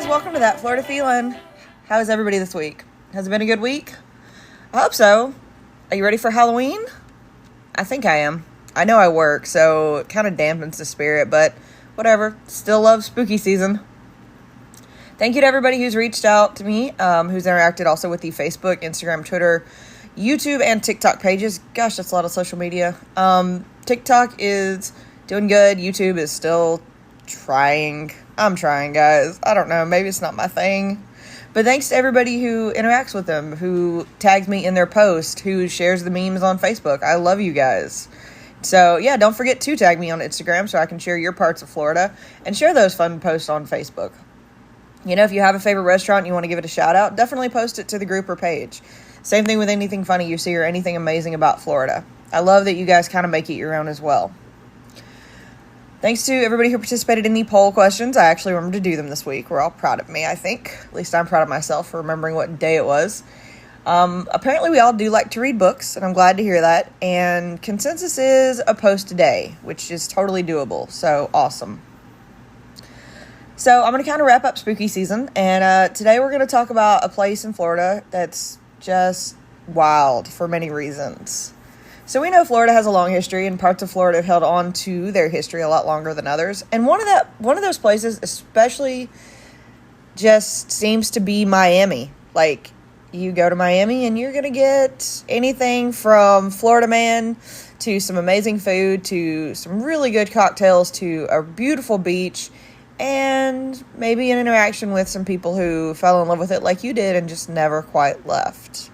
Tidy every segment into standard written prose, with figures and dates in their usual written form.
guys, welcome to That Florida Feeling. How is everybody this week? Has it been a good week? I hope so. Are you ready for Halloween? I think I am. I know I work, so it kind of dampens the spirit, but whatever. Still love spooky season. Thank you to everybody who's reached out to me, who's interacted also with the Facebook, Instagram, Twitter, YouTube, and TikTok pages. Gosh, that's a lot of social media. TikTok is doing good. YouTube is still trying. I'm trying, guys. I don't know. Maybe it's not my thing. But thanks to everybody who interacts with them, who tags me in their post, who shares the memes on Facebook. I love you guys. So, yeah, don't forget to tag me on Instagram so I can share your parts of Florida and share those fun posts on Facebook. You know, if you have a favorite restaurant and you want to give it a shout out, definitely post it to the group or page. Same thing with anything funny you see or anything amazing about Florida. I love that you guys kind of make it your own as well. Thanks to everybody who participated in the poll questions. I actually remembered to do them this week. We're all proud of me, I think. At least I'm proud of myself for remembering what day it was. Apparently we all do like to read books, and I'm glad to hear that. And consensus is a post a day, which is totally doable. So awesome. So I'm going to kind of wrap up spooky season. And today we're going to talk about a place in Florida that's just wild for many reasons. So we know Florida has a long history, and parts of Florida have held on to their history a lot longer than others. And one of those places especially just seems to be Miami. Like, you go to Miami and you're going to get anything from Florida Man to some amazing food to some really good cocktails to a beautiful beach and maybe an interaction with some people who fell in love with it like you did and just never quite left.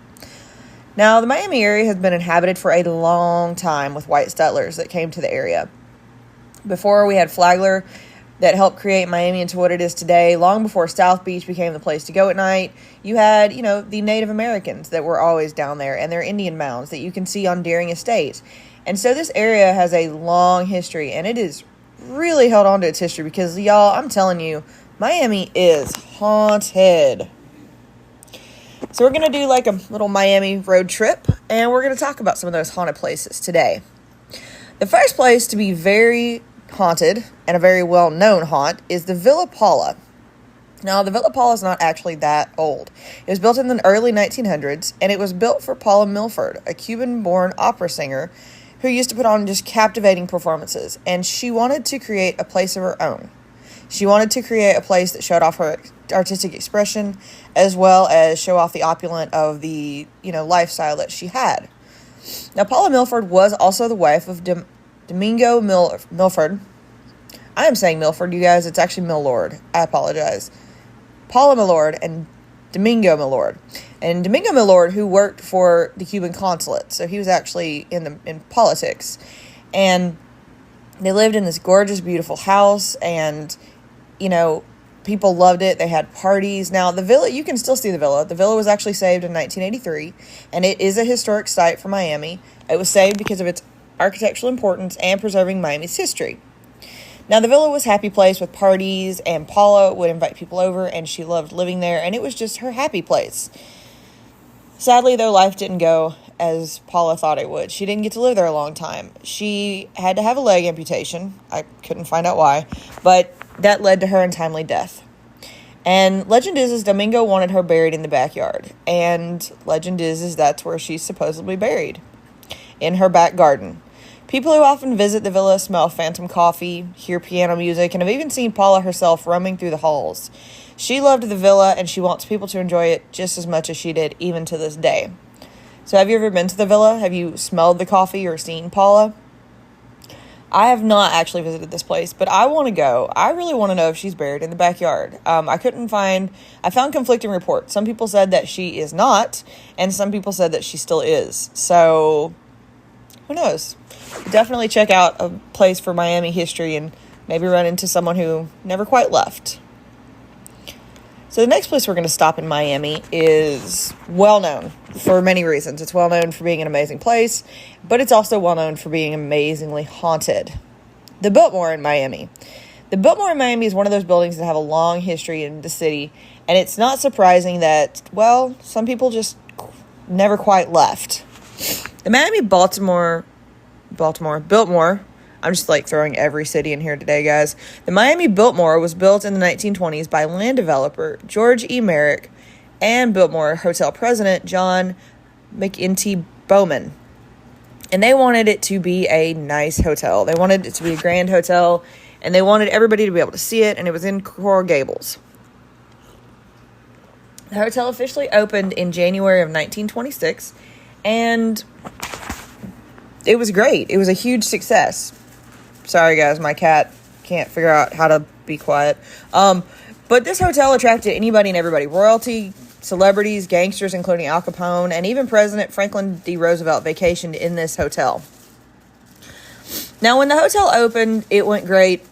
Now, the Miami area has been inhabited for a long time with white settlers that came to the area. Before, we had Flagler that helped create Miami into what it is today. Long before South Beach became the place to go at night, you had, the Native Americans that were always down there and their Indian mounds that you can see on Deering Estate. And so this area has a long history, and it is really held on to its history because, y'all, I'm telling you, Miami is haunted. So we're going to do like a little Miami road trip, and we're going to talk about some of those haunted places today. The first place to be very haunted, and a very well-known haunt, is the Villa Paula. Now, the Villa Paula is not actually that old. It was built in the early 1900s, and it was built for Paula Milford, a Cuban-born opera singer who used to put on just captivating performances, and she wanted to create a place of her own. She wanted to create a place that showed off her artistic expression as well as show off the opulence of the, lifestyle that she had. Now, Paula Milford was also the wife of Domingo Milford. I am saying Milford, you guys. It's actually Milord. I apologize. Paula Milord and Domingo Milord. And Domingo Milord, who worked for the Cuban consulate. So he was actually in politics. And they lived in this gorgeous, beautiful house. And, people loved it. They had parties. Now, the villa, you can still see the villa. The villa was actually saved in 1983. And it is a historic site for Miami. It was saved because of its architectural importance and preserving Miami's history. Now, the villa was a happy place with parties, and Paula would invite people over, and she loved living there, and it was just her happy place. Sadly, though, life didn't go as Paula thought it would. She didn't get to live there a long time. She had to have a leg amputation. I couldn't find out why, but that led to her untimely death. And legend is Domingo wanted her buried in the backyard, and legend is that's where she's supposedly buried, in her back garden. People who often visit the villa smell phantom coffee, hear piano music, and have even seen Paula herself roaming through the halls. She loved the villa, and she wants people to enjoy it just as much as she did, even to this day. So have you ever been to the villa? Have you smelled the coffee or seen Paula? I have not actually visited this place, but I want to go. I really want to know if she's buried in the backyard. I found conflicting reports. Some people said that she is not, and some people said that she still is. So, who knows? Definitely check out a place for Miami history and maybe run into someone who never quite left. So the next place we're going to stop in Miami is well known for many reasons. It's well known for being an amazing place, but it's also well known for being amazingly haunted. The Biltmore in Miami. The Biltmore in Miami is one of those buildings that have a long history in the city, and it's not surprising that, some people just never quite left. The Biltmore I'm just like throwing every city in here today, guys. The Miami Biltmore was built in the 1920s by land developer George E. Merrick and Biltmore Hotel president John McEntee Bowman. And they wanted it to be a nice hotel. They wanted it to be a grand hotel, and they wanted everybody to be able to see it, and it was in Coral Gables. The hotel officially opened in January of 1926, and it was great. It was a huge success. Sorry, guys, my cat can't figure out how to be quiet. But this hotel attracted anybody and everybody. Royalty, celebrities, gangsters, including Al Capone, and even President Franklin D. Roosevelt vacationed in this hotel. Now, when the hotel opened, it went great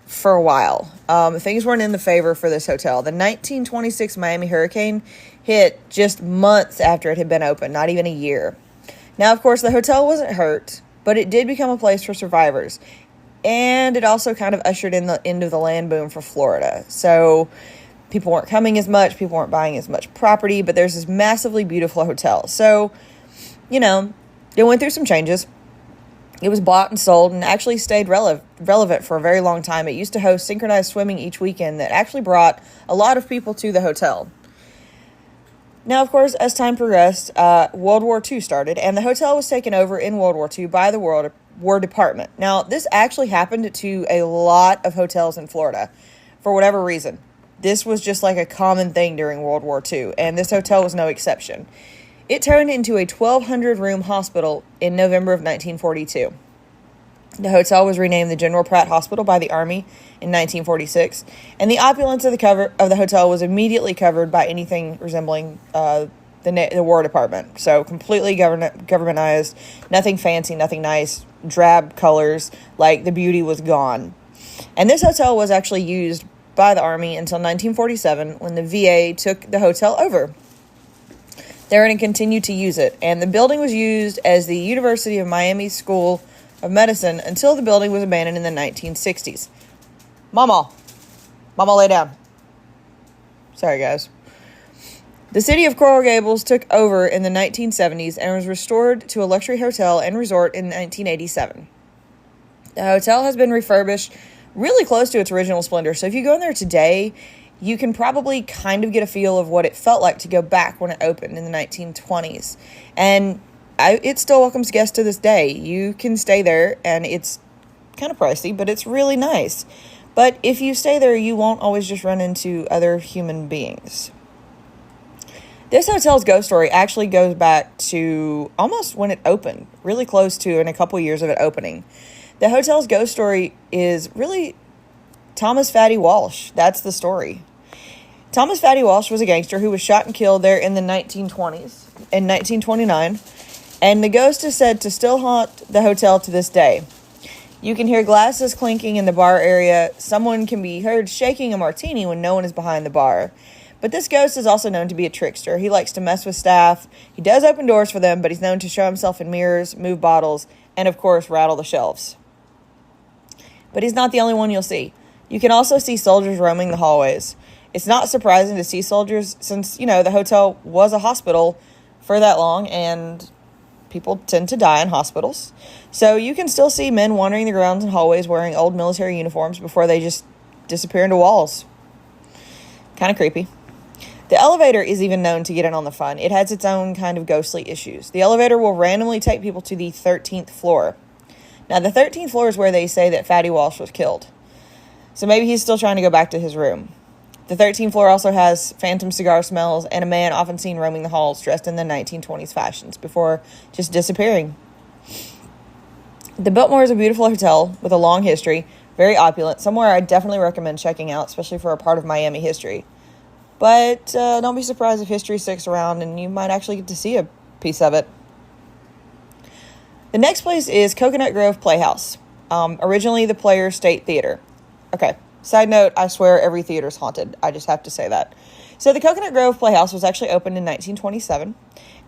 for a while. Things weren't in the favor for this hotel. The 1926 Miami hurricane hit just months after it had been opened, not even a year. Now, of course, the hotel wasn't hurt, but it did become a place for survivors. And it also kind of ushered in the end of the land boom for Florida. So people weren't coming as much, people weren't buying as much property, but there's this massively beautiful hotel. So, it went through some changes. It was bought and sold and actually stayed relevant for a very long time. It used to host synchronized swimming each weekend that actually brought a lot of people to the hotel. Now, of course, as time progressed, World War II started, and the hotel was taken over in World War II by the War Department. Now, this actually happened to a lot of hotels in Florida for whatever reason. This was just like a common thing during World War II, and this hotel was no exception. It turned into a 1,200-room hospital in November of 1942. The hotel was renamed the General Pratt Hospital by the Army in 1946, and the opulence of the hotel was immediately covered by anything resembling the War Department. So completely governmentized, nothing fancy, nothing nice, drab colors, like the beauty was gone. And this hotel was actually used by the Army until 1947 when the VA took the hotel over. They were going to continue to use it, and the building was used as the University of Miami School of Medicine until the building was abandoned in the 1960s. Mama, lay down. Sorry, guys. The city of Coral Gables took over in the 1970s and was restored to a luxury hotel and resort in 1987. The hotel has been refurbished really close to its original splendor, so if you go in there today, you can probably kind of get a feel of what it felt like to go back when it opened in the 1920s. And it still welcomes guests to this day. You can stay there, and it's kind of pricey, but it's really nice. But if you stay there, you won't always just run into other human beings. This hotel's ghost story actually goes back to almost when it opened, really close to in a couple years of it opening. The hotel's ghost story is really Thomas Fatty Walsh. That's the story. Thomas Fatty Walsh was a gangster who was shot and killed there in the 1920s, in 1929, and the ghost is said to still haunt the hotel to this day. You can hear glasses clinking in the bar area. Someone can be heard shaking a martini when no one is behind the bar. But this ghost is also known to be a trickster. He likes to mess with staff. He does open doors for them, but he's known to show himself in mirrors, move bottles, and of course, rattle the shelves. But he's not the only one you'll see. You can also see soldiers roaming the hallways. It's not surprising to see soldiers since, the hotel was a hospital for that long, and people tend to die in hospitals. So you can still see men wandering the grounds and hallways wearing old military uniforms before they just disappear into walls. Kind of creepy. The elevator is even known to get in on the fun. It has its own kind of ghostly issues. The elevator will randomly take people to the 13th floor. Now, the 13th floor is where they say that Fatty Walsh was killed. So maybe he's still trying to go back to his room. The 13th floor also has phantom cigar smells and a man often seen roaming the halls dressed in the 1920s fashions before just disappearing. The Biltmore is a beautiful hotel with a long history, very opulent, somewhere I definitely recommend checking out, especially for a part of Miami history. But don't be surprised if history sticks around and you might actually get to see a piece of it. The next place is Coconut Grove Playhouse, originally the Players State Theater. Okay, side note, I swear every theater is haunted. I just have to say that. So the Coconut Grove Playhouse was actually opened in 1927,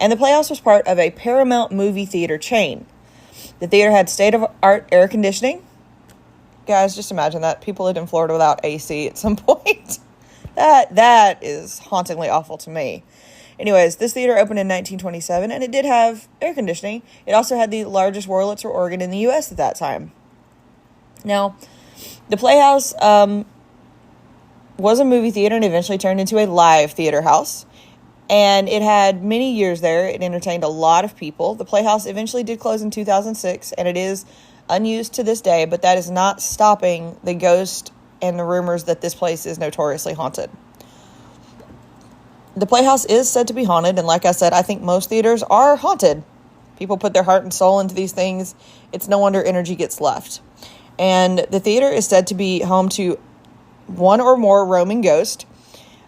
and the Playhouse was part of a Paramount movie theater chain. The theater had state-of-art air conditioning. Guys, just imagine that. People lived in Florida without AC at some point. That is hauntingly awful to me. Anyways, this theater opened in 1927, and it did have air conditioning. It also had the largest Wurlitzer organ in the U.S. at that time. Now, the Playhouse was a movie theater and eventually turned into a live theater house. And it had many years there. It entertained a lot of people. The Playhouse eventually did close in 2006, and it is unused to this day, but that is not stopping the ghost and the rumors that this place is notoriously haunted. The Playhouse is said to be haunted, and like I said, I think most theaters are haunted. People put their heart and soul into these things. It's no wonder energy gets left. And the theater is said to be home to one or more roaming ghosts.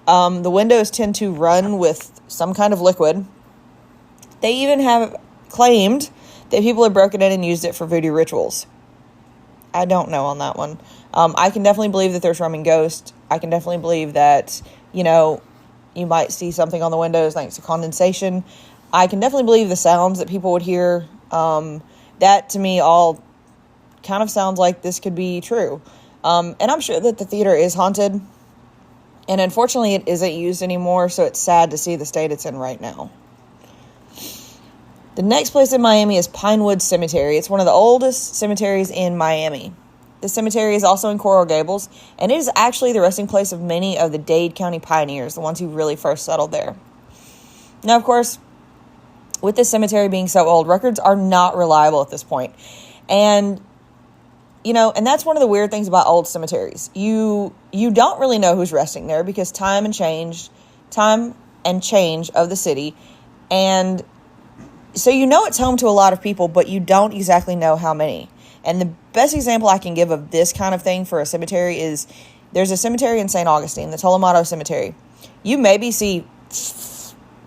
The windows tend to run with some kind of liquid. They even have claimed that people have broken in and used it for voodoo rituals. I don't know on that one. I can definitely believe that there's roaming ghosts. I can definitely believe that, you might see something on the windows thanks to condensation. I can definitely believe the sounds that people would hear. That to me all kind of sounds like this could be true. And I'm sure that the theater is haunted. And unfortunately, it isn't used anymore, so it's sad to see the state it's in right now. The next place in Miami is Pinewood Cemetery. It's one of the oldest cemeteries in Miami. The cemetery is also in Coral Gables, and it is actually the resting place of many of the Dade County pioneers, the ones who really first settled there. Now, of course, with this cemetery being so old, records are not reliable at this point. And and that's one of the weird things about old cemeteries. You don't really know who's resting there because time and change of the city. And so it's home to a lot of people, but you don't exactly know how many. And the best example I can give of this kind of thing for a cemetery is there's a cemetery in St. Augustine, the Tolomato Cemetery. You maybe see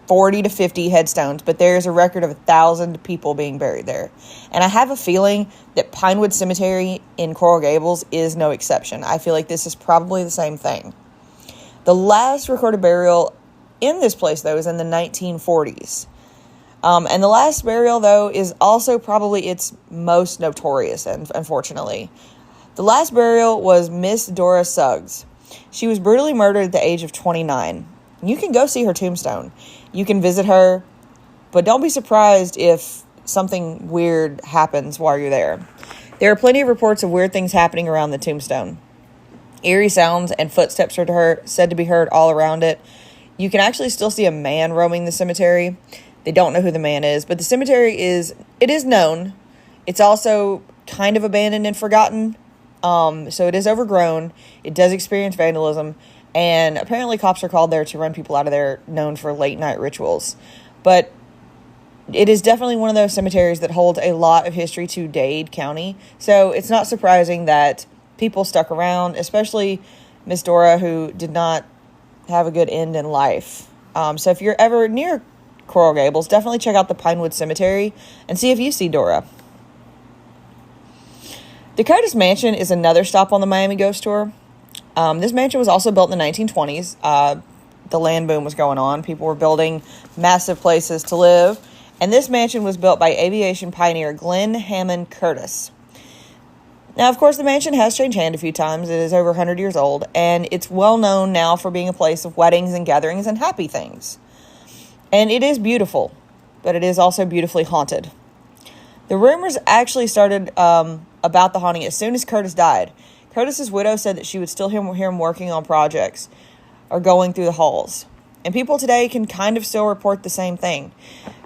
40 to 50 headstones, but there's a record of 1,000 people being buried there. And I have a feeling that Pinewood Cemetery in Coral Gables is no exception. I feel like this is probably the same thing. The last recorded burial in this place, though, is in the 1940s. And the last burial, though, is also probably its most notorious, unfortunately. The last burial was Miss Dora Suggs. She was brutally murdered at the age of 29. You can go see her tombstone. You can visit her, but don't be surprised if something weird happens while you're there. There are plenty of reports of weird things happening around the tombstone. Eerie sounds and footsteps are said to be heard all around it. You can actually still see a man roaming the cemetery. They don't know who the man is, but the cemetery is known. It's also kind of abandoned and forgotten. So it is overgrown. It does experience vandalism. And apparently cops are called there to run people out of there, known for late night rituals. But it is definitely one of those cemeteries that holds a lot of history to Dade County. So it's not surprising that people stuck around, especially Miss Dora, who did not have a good end in life. So if you're ever near Coral Gables, definitely check out the Pinewood Cemetery and see if you see Dora. The Curtis Mansion is another stop on the Miami Ghost Tour. This mansion was also built in the 1920s. The land boom was going on. People were building massive places to live. And this mansion was built by aviation pioneer Glenn Hammond Curtis. Now, of course, the mansion has changed hands a few times. It is over 100 years old. And it's well known now for being a place of weddings and gatherings and happy things. And it is beautiful, but it is also beautifully haunted. The rumors actually started about the haunting as soon as Curtis died. Curtis's widow said that she would still hear him working on projects or going through the halls. And people today can kind of still report the same thing.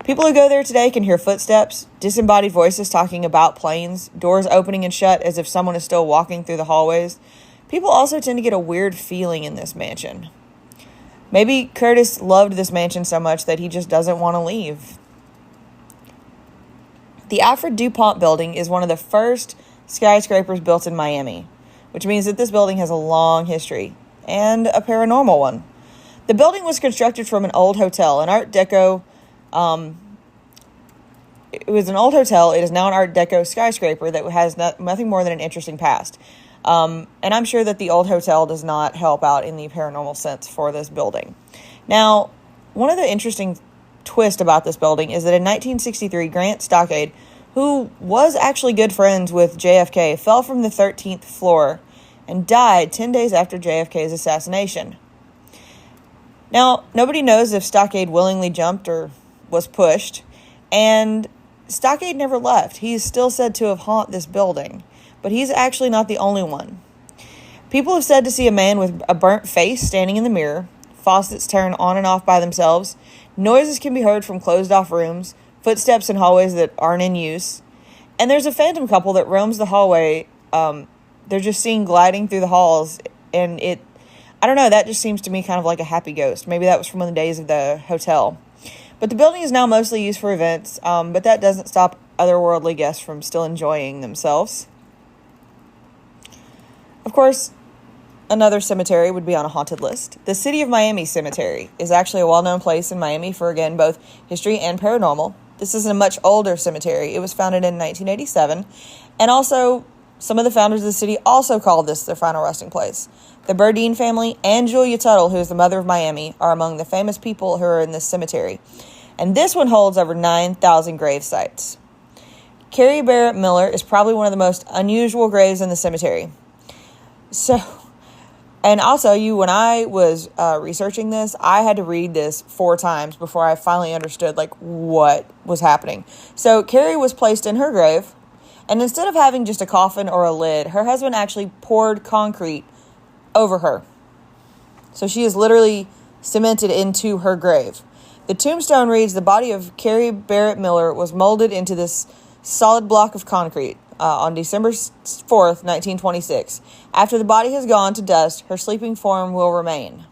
People who go there today can hear footsteps, disembodied voices talking about planes, doors opening and shut as if someone is still walking through the hallways. People also tend to get a weird feeling in this mansion. Maybe Curtis loved this mansion so much that he just doesn't want to leave. The Alfred DuPont building is one of the first skyscrapers built in Miami, which means that this building has a long history and a paranormal one. The building was constructed from an old hotel, an Art Deco. It was an old hotel. It is now an Art Deco skyscraper that has nothing more than an interesting past. And I'm sure that the old hotel does not help out in the paranormal sense for this building. Now, one of the interesting twists about this building is that in 1963, Grant Stockade, who was actually good friends with JFK, fell from the 13th floor and died 10 days after JFK's assassination. Now, nobody knows if Stockade willingly jumped or was pushed, and Stockade never left. He is still said to have haunted this building, but he's actually not the only one. People have said to see a man with a burnt face standing in the mirror, faucets turn on and off by themselves, noises can be heard from closed-off rooms, footsteps in hallways that aren't in use, and there's a phantom couple that roams the hallway. They're just seen gliding through the halls, and I don't know, that just seems to me kind of like a happy ghost. Maybe that was from one of the days of the hotel. But the building is now mostly used for events, but that doesn't stop otherworldly guests from still enjoying themselves. Of course, another cemetery would be on a haunted list. The City of Miami Cemetery is actually a well-known place in Miami for, again, both history and paranormal. This is a much older cemetery. It was founded in 1987, and also some of the founders of the city also called this their final resting place. The Burdine family and Julia Tuttle, who is the mother of Miami, are among the famous people who are in this cemetery. And this one holds over 9,000 grave sites. Carrie Barrett Miller is probably one of the most unusual graves in the cemetery. And I'll tell you, when I was researching this, I had to read this 4 times before I finally understood, what was happening. So Carrie was placed in her grave, and instead of having just a coffin or a lid, her husband actually poured concrete over her. So she is literally cemented into her grave. The tombstone reads, "The body of Carrie Barrett Miller was molded into this solid block of concrete on December 4th, 1926. After the body has gone to dust, her sleeping form will remain."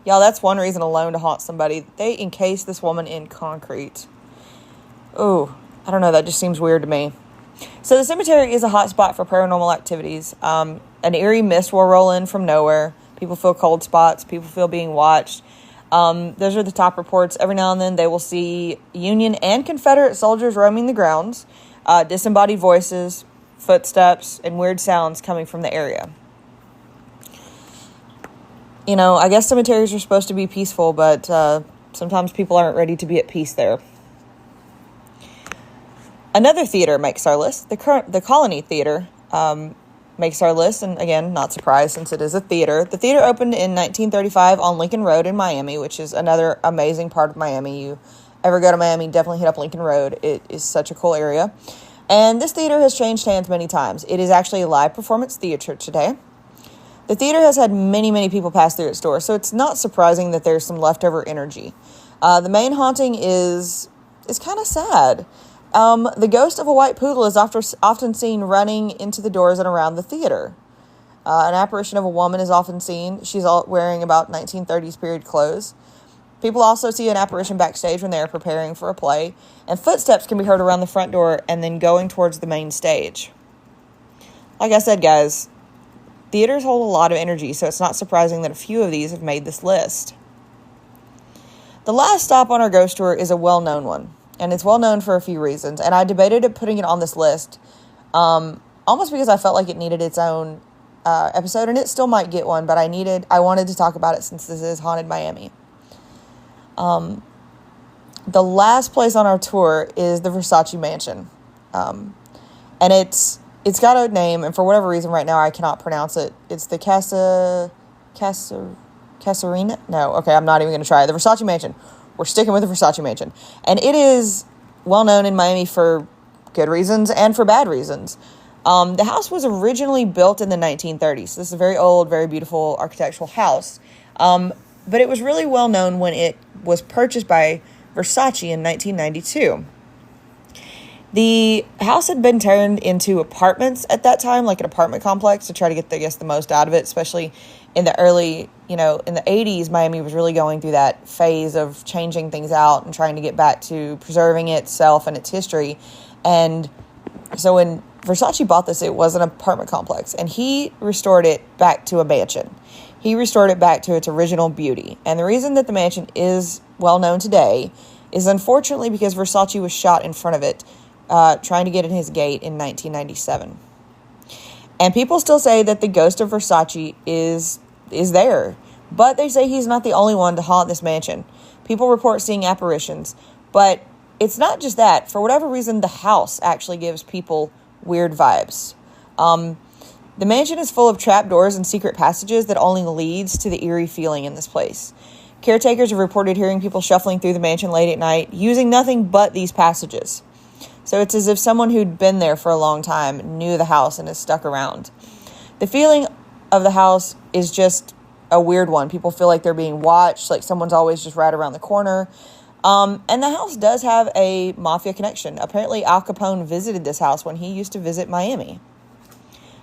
Y'all, that's one reason alone to haunt somebody. They encased this woman in concrete. Ooh, I don't know, that just seems weird to me. So the cemetery is a hot spot for paranormal activities. An eerie mist will roll in from nowhere. People feel cold spots. People feel being watched. Those are the top reports. Every now and then they will see Union and Confederate soldiers roaming the grounds, disembodied voices, footsteps, and weird sounds coming from the area. I guess cemeteries are supposed to be peaceful, but sometimes people aren't ready to be at peace there. Another theater makes our list. The Colony Theater makes our list, and again, not surprised since it is a theater. The theater opened in 1935 on Lincoln Road in Miami, which is another amazing part of Miami. You ever go to Miami, definitely hit up Lincoln Road. It is such a cool area. And this theater has changed hands many times. It is actually a live performance theater today. The theater has had many, many people pass through its doors, so it's not surprising that there's some leftover energy. The main haunting is kind of sad. The ghost of a white poodle is often seen running into the doors and around the theater. An apparition of a woman is often seen. She's wearing about 1930s period clothes. People also see an apparition backstage when they are preparing for a play, and footsteps can be heard around the front door and then going towards the main stage. Like I said, guys, theaters hold a lot of energy, so it's not surprising that a few of these have made this list. The last stop on our ghost tour is a well-known one, and it's well-known for a few reasons, and I debated putting it on this list almost because I felt like it needed its own episode, and it still might get one, but I wanted to talk about it since this is Haunted Miami. The last place on our tour is the Versace Mansion. And it's got a name, and for whatever reason right now I cannot pronounce it. It's the Casarina? No, okay, I'm not even going to try. The Versace Mansion. We're sticking with the Versace Mansion. And it is well known in Miami for good reasons and for bad reasons. The house was originally built in the 1930s. This is a very old, very beautiful architectural house. But it was really well known when it was purchased by Versace in 1992. The house had been turned into apartments at that time, like an apartment complex, to try to get, the most out of it, especially in the early, in the 80s, Miami was really going through that phase of changing things out and trying to get back to preserving itself and its history. And so when Versace bought this, it was an apartment complex, and he restored it back to a mansion. He restored it back to its original beauty. And the reason that the mansion is well known today is unfortunately because Versace was shot in front of it, trying to get in his gate in 1997. And people still say that the ghost of Versace is there. But they say he's not the only one to haunt this mansion. People report seeing apparitions. But it's not just that. For whatever reason, the house actually gives people weird vibes. The mansion is full of trapdoors and secret passages that only leads to the eerie feeling in this place. Caretakers have reported hearing people shuffling through the mansion late at night, using nothing but these passages. So it's as if someone who'd been there for a long time knew the house and has stuck around. The feeling of the house is just a weird one. People feel like they're being watched, like someone's always just right around the corner. And the house does have a mafia connection. Apparently, Al Capone visited this house when he used to visit Miami.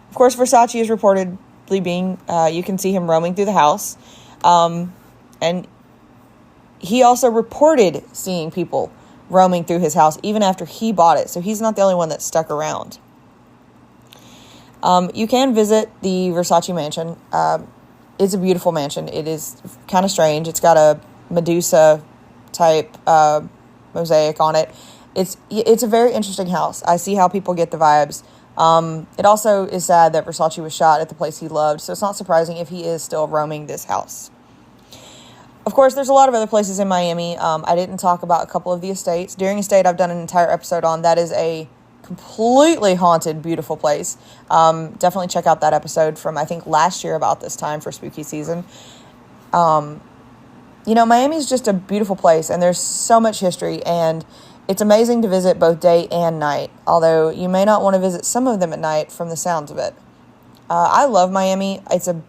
Of course, Versace is reportedly being, you can see him roaming through the house. And he also reported seeing people roaming through his house even after he bought it. So he's not the only one that stuck around. You can visit the Versace mansion. It's a beautiful mansion. It is kind of strange. It's got a Medusa type mosaic on it. It's a very interesting house. I see how people get the vibes. It also is sad that Versace was shot at the place he loved, so it's not surprising if he is still roaming this house. Of course, there's a lot of other places in Miami. I didn't talk about a couple of the estates. Deering Estate, I've done an entire episode on. That is a completely haunted, beautiful place. Definitely check out that episode from, I think, last year about this time for spooky season. Miami's just a beautiful place, and there's so much history, and it's amazing to visit both day and night, although you may not want to visit some of them at night from the sounds of it. I love Miami. It's a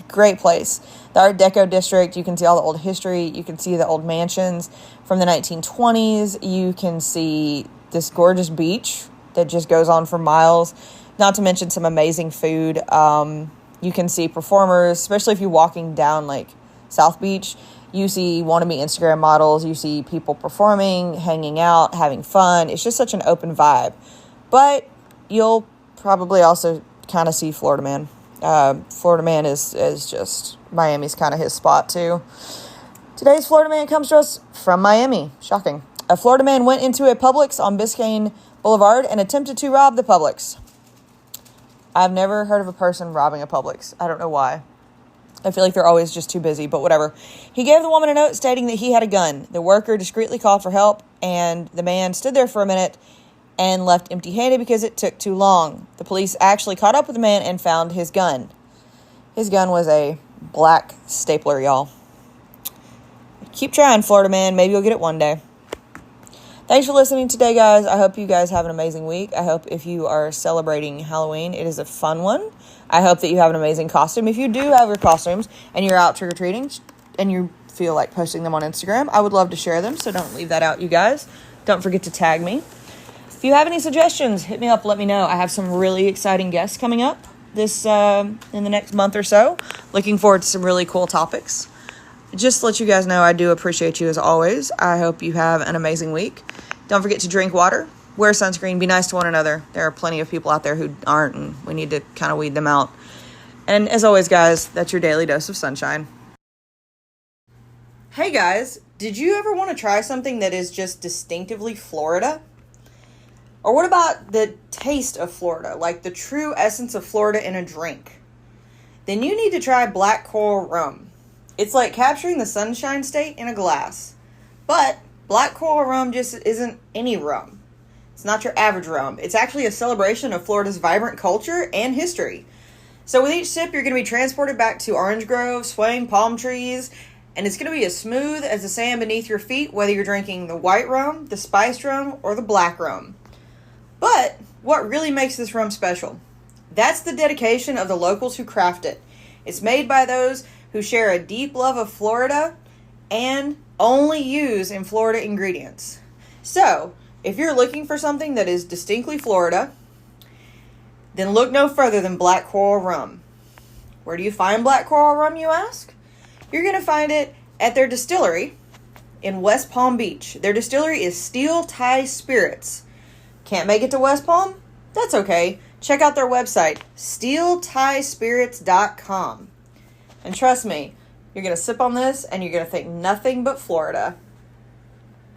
great place. The Art Deco district, you can see all the old history. You can see the old mansions from the 1920s. You can see this gorgeous beach that just goes on for miles, not to mention some amazing food. You can see performers, especially if you're walking down like South Beach. You see wannabe Instagram models. You see people performing, hanging out, having fun. It's just such an open vibe. But you'll probably also kind of see Florida Man. Florida Man is just, Miami's kind of his spot too. Today's Florida Man comes to us from Miami. Shocking. A Florida man went into a Publix on Biscayne Boulevard and attempted to rob the Publix. I've never heard of a person robbing a Publix. I don't know why. I feel like they're always just too busy, but whatever. He gave the woman a note stating that he had a gun. The worker discreetly called for help, and the man stood there for a minute and left empty-handed because it took too long. The police actually caught up with the man and found his gun. His gun was a black stapler, y'all. Keep trying, Florida Man. Maybe you'll get it one day. Thanks for listening today, guys. I hope you guys have an amazing week. I hope if you are celebrating Halloween, it is a fun one. I hope that you have an amazing costume. If you do have your costumes and you're out trick-or-treating and you feel like posting them on Instagram, I would love to share them, so don't leave that out, you guys. Don't forget to tag me. If you have any suggestions, hit me up, let me know. I have some really exciting guests coming up this in the next month or so. Looking forward to some really cool topics. Just to let you guys know, I do appreciate you as always. I hope you have an amazing week. Don't forget to drink water, wear sunscreen, be nice to one another. There are plenty of people out there who aren't, and we need to kind of weed them out. And as always, guys, that's your daily dose of sunshine. Hey, guys, did you ever want to try something that is just distinctively Florida? Or what about the taste of Florida, like the true essence of Florida in a drink? Then you need to try Black Coral Rum. It's like capturing the Sunshine State in a glass. But Black Coral Rum just isn't any rum. It's not your average rum. It's actually a celebration of Florida's vibrant culture and history. So with each sip, you're going to be transported back to orange groves, swaying palm trees, and it's going to be as smooth as the sand beneath your feet, whether you're drinking the white rum, the spiced rum, or the black rum. But what really makes this rum special? That's the dedication of the locals who craft it. It's made by those who share a deep love of Florida and only use in Florida ingredients. So, if you're looking for something that is distinctly Florida, then look no further than Black Coral Rum. Where do you find Black Coral Rum, you ask? You're going to find it at their distillery in West Palm Beach. Their distillery is Steel Tie Spirits. Can't make it to West Palm? That's okay. Check out their website, steeltiespirits.com. And trust me, you're going to sip on this and you're going to think nothing but Florida.